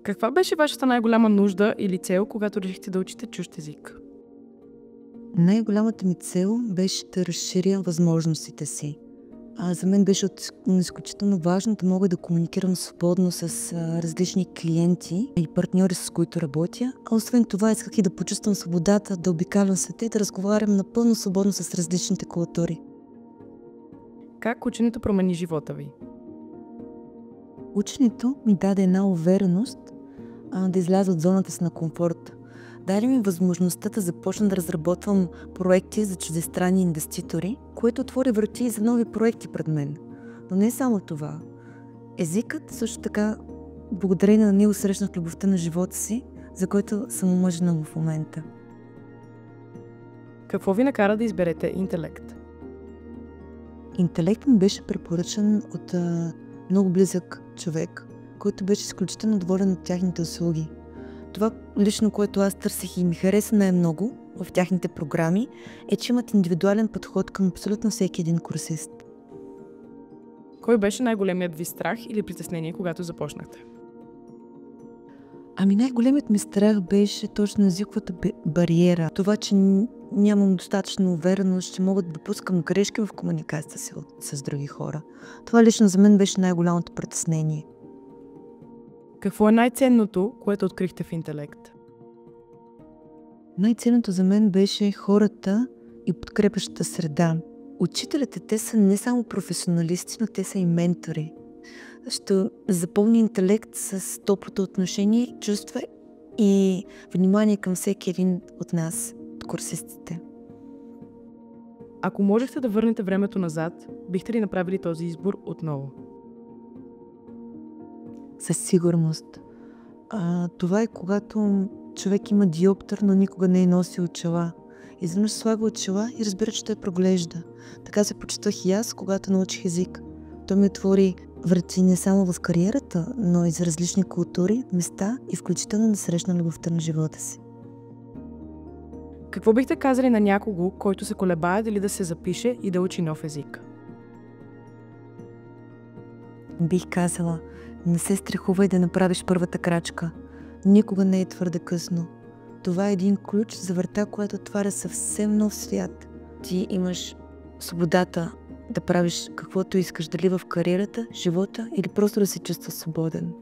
Каква беше вашата най-голяма нужда или цел, когато решихте да учите чужд език? Най-голямата ми цел беше да разширя възможностите си. За мен беше изключително важно да мога да комуникирам свободно с различни клиенти и партньори, с които работя. А освен това исках и да почувствам свободата да обикалям света и да разговарям напълно свободно с различните култури. Как ученето промени живота ви? Ученето ми даде една увереност да изляза от зоната си на комфорт. Даде ми възможността да започна да разработвам проекти за чуждестранни инвеститори, което отвори врати за нови проекти пред мен. Но не само това. Езикът също така, благодарение на него срещнах любовта на живота си, за който съм омъжена в момента. Какво ви накара да изберете интелект? Интелект ми беше препоръчан от много близък човек, който беше изключително доволен от тяхните услуги. Това лично, което аз търсих и ми хареса най-много в тяхните програми, е, че имат индивидуален подход към абсолютно всеки един курсист. Кой беше най-големият ви страх или притеснение, когато започнахте? Най-големият ми страх беше точно езиковата бариера. Това, че нямам достатъчно увереност, че мога да допускам грешки в комуникацията си с други хора. Това лично за мен беше най-голямото притеснение. Какво е най-ценното, което открихте в интелект? Най-ценното за мен беше хората и подкрепящата среда. Учителите, те са не само професионалисти, но те са и ментори. Ще запълни интелект с топлото отношение, чувства и внимание към всеки един от нас, от курсистите. Ако можехте да върнете времето назад, бихте ли направили този избор отново? Със сигурност. Това е когато човек има диоптър, но никога не е носил очила. Изведнъж слага очила и разбира, че той проглежда. Така се почувствах и аз, когато научих език. Той ми отвори врати не само в кариерата, но и за различни култури, места и включително да срещна любовта на живота си. Какво бихте казали на някого, който се колебае дали да се запише и да учи нов език? Бих казала, не се страхувай да направиш първата крачка. Никога не е твърде късно. Това е един ключ за врата, която отваря съвсем нов свят. Ти имаш свободата да правиш каквото искаш, дали в кариерата, живота или просто да се чувстваш свободен.